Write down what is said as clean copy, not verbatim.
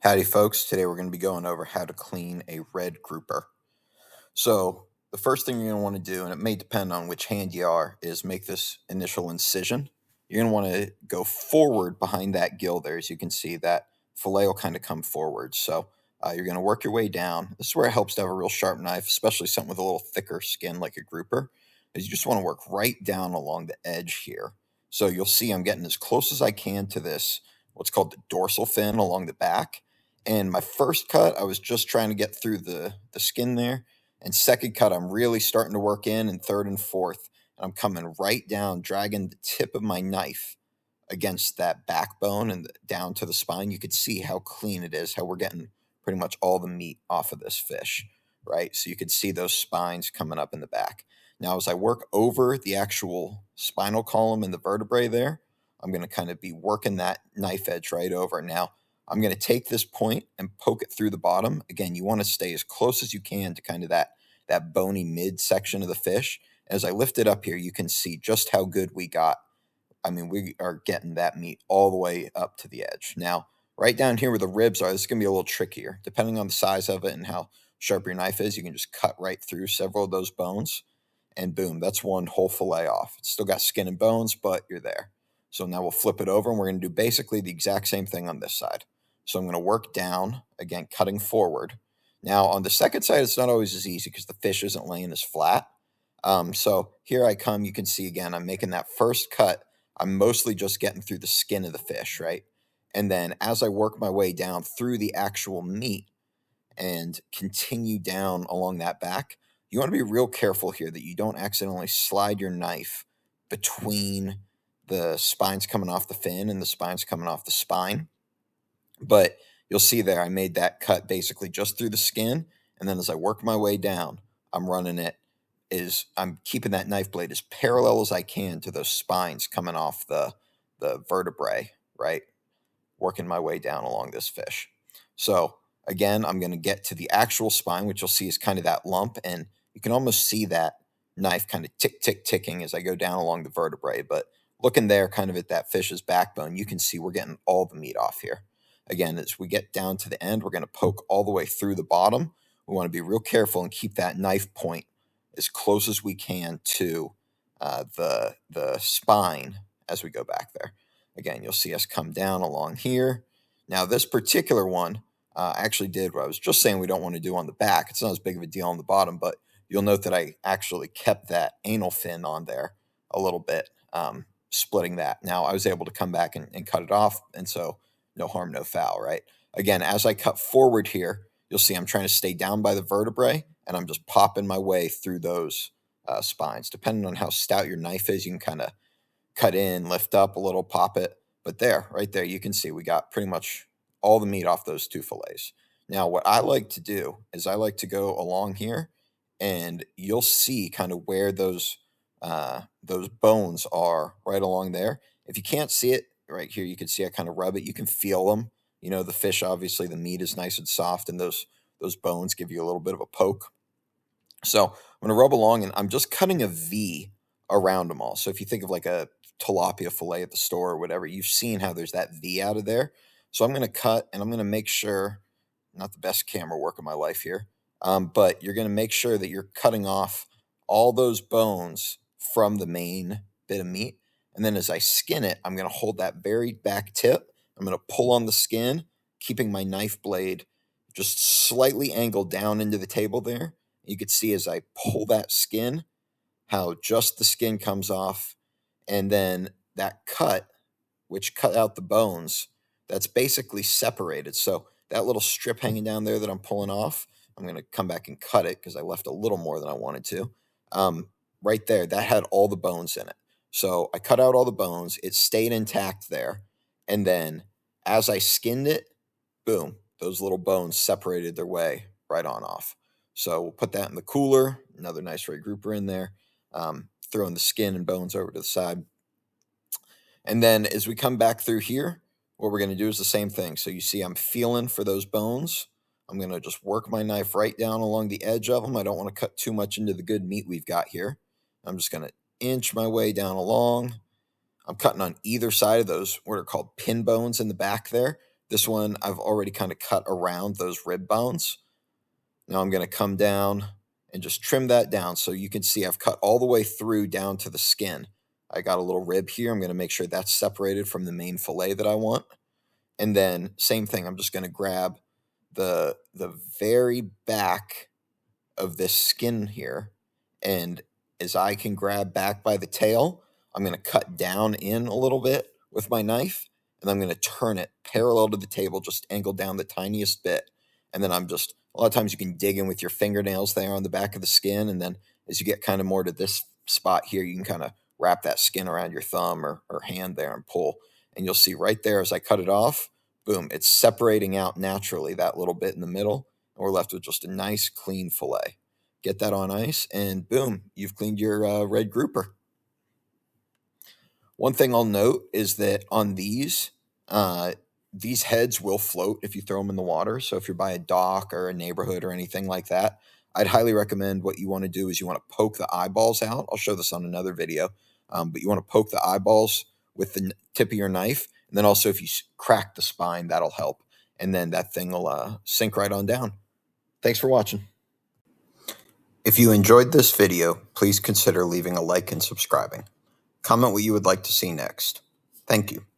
Howdy folks, today we're going to be going over how to clean a red grouper. So the first thing you're going to want to do, and it may depend on which hand you are, is make this initial incision. You're going to want to go forward behind that gill there. As you can see, that fillet will kind of come forward. So you're going to work your way down. This is where it helps to have a real sharp knife, especially something with a little thicker skin like a grouper, is you just want to work right down along the edge here. So you'll see I'm getting as close as I can to this, what's called the dorsal fin along the back. And my first cut, I was just trying to get through the skin there. And second cut, I'm really starting to work in, and third and fourth, and I'm coming right down, dragging the tip of my knife against that backbone and down to the spine. You could see how clean it is, how we're getting pretty much all the meat off of this fish, right? So you could see those spines coming up in the back. Now, as I work over the actual spinal column and the vertebrae there, I'm going to kind of be working that knife edge right over. Now, I'm going to take this point and poke it through the bottom. Again, you want to stay as close as you can to kind of that bony mid section of the fish. As I lift it up here, you can see just how good we got. I mean, we are getting that meat all the way up to the edge. Now, right down here where the ribs are, this is going to be a little trickier. Depending on the size of it and how sharp your knife is, you can just cut right through several of those bones, and boom, that's one whole fillet off. It's still got skin and bones, but you're there. So now we'll flip it over, and we're going to do basically the exact same thing on this side. So I'm going to work down, again, cutting forward. Now, on the second side, it's not always as easy because the fish isn't laying as flat. So here I come. You can see, again, I'm making that first cut. I'm mostly just getting through the skin of the fish, right? And then as I work my way down through the actual meat and continue down along that back, you want to be real careful here that you don't accidentally slide your knife between the spines coming off the fin and the spines coming off the spine. But you'll see there, I made that cut basically just through the skin. And then as I work my way down, I'm running it I'm keeping that knife blade as parallel as I can to those spines coming off the vertebrae, right? Working my way down along this fish. So again, I'm going to get to the actual spine, which you'll see is kind of that lump. And you can almost see that knife kind of tick, tick, ticking as I go down along the vertebrae. But looking there kind of at that fish's backbone, you can see we're getting all the meat off here. Again, as we get down to the end, we're going to poke all the way through the bottom. We want to be real careful and keep that knife point as close as we can to the spine as we go back there. Again, you'll see us come down along here. Now, this particular one actually did what I was just saying we don't want to do on the back. It's not as big of a deal on the bottom, but you'll note that I actually kept that anal fin on there a little bit, splitting that. Now, I was able to come back and cut it off, and so no harm, no foul, right? Again, as I cut forward here, you'll see I'm trying to stay down by the vertebrae, and I'm just popping my way through those spines. Depending on how stout your knife is, you can kind of cut in, lift up a little, pop it. But there, right there, you can see we got pretty much all the meat off those two fillets. Now, what I like to do is I like to go along here, and you'll see kind of where those bones are right along there. If you can't see it, right here, you can see I kind of rub it. You can feel them. You know, the fish, obviously, the meat is nice and soft, and those bones give you a little bit of a poke. So I'm going to rub along, and I'm just cutting a V around them all. So if you think of like a tilapia fillet at the store or whatever, you've seen how there's that V out of there. So I'm going to cut, and I'm going to make sure, not the best camera work of my life here, but you're going to make sure that you're cutting off all those bones from the main bit of meat. And then as I skin it, I'm going to hold that very back tip. I'm going to pull on the skin, keeping my knife blade just slightly angled down into the table there. You can see as I pull that skin, how just the skin comes off. And then that cut, which cut out the bones, that's basically separated. So that little strip hanging down there that I'm pulling off, I'm going to come back and cut it because I left a little more than I wanted to. Right there, that had all the bones in it. So I cut out all the bones. It stayed intact there. And then as I skinned it, boom, those little bones separated their way right on off. So we'll put that in the cooler, another nice red grouper in there, throwing the skin and bones over to the side. And then as we come back through here, what we're going to do is the same thing. So you see I'm feeling for those bones. I'm going to just work my knife right down along the edge of them. I don't want to cut too much into the good meat we've got here. I'm just going to inch my way down along. I'm cutting on either side of those, what are called pin bones in the back there. This one I've already kind of cut around those rib bones. Now I'm going to come down and just trim that down. So you can see I've cut all the way through down to the skin. I got a little rib here. I'm going to make sure that's separated from the main fillet that I want. And then same thing, I'm just going to grab the very back of this skin here. And as I can grab back by the tail, I'm going to cut down in a little bit with my knife. And I'm going to turn it parallel to the table, just angle down the tiniest bit. And then I'm just, a lot of times you can dig in with your fingernails there on the back of the skin. And then as you get kind of more to this spot here, you can kind of wrap that skin around your thumb or hand there and pull. And you'll see right there as I cut it off, boom, it's separating out naturally, that little bit in the middle. And we're left with just a nice, clean fillet. Get that on ice, and boom, you've cleaned your red grouper. One thing I'll note is that on these heads will float if you throw them in the water. So if you're by a dock or a neighborhood or anything like that, I'd highly recommend what you want to do is you want to poke the eyeballs out. I'll show this on another video, but you want to poke the eyeballs with the tip of your knife. And then also if you crack the spine, that'll help. And then that thing will sink right on down. Thanks for watching. If you enjoyed this video, please consider leaving a like and subscribing. Comment what you would like to see next. Thank you.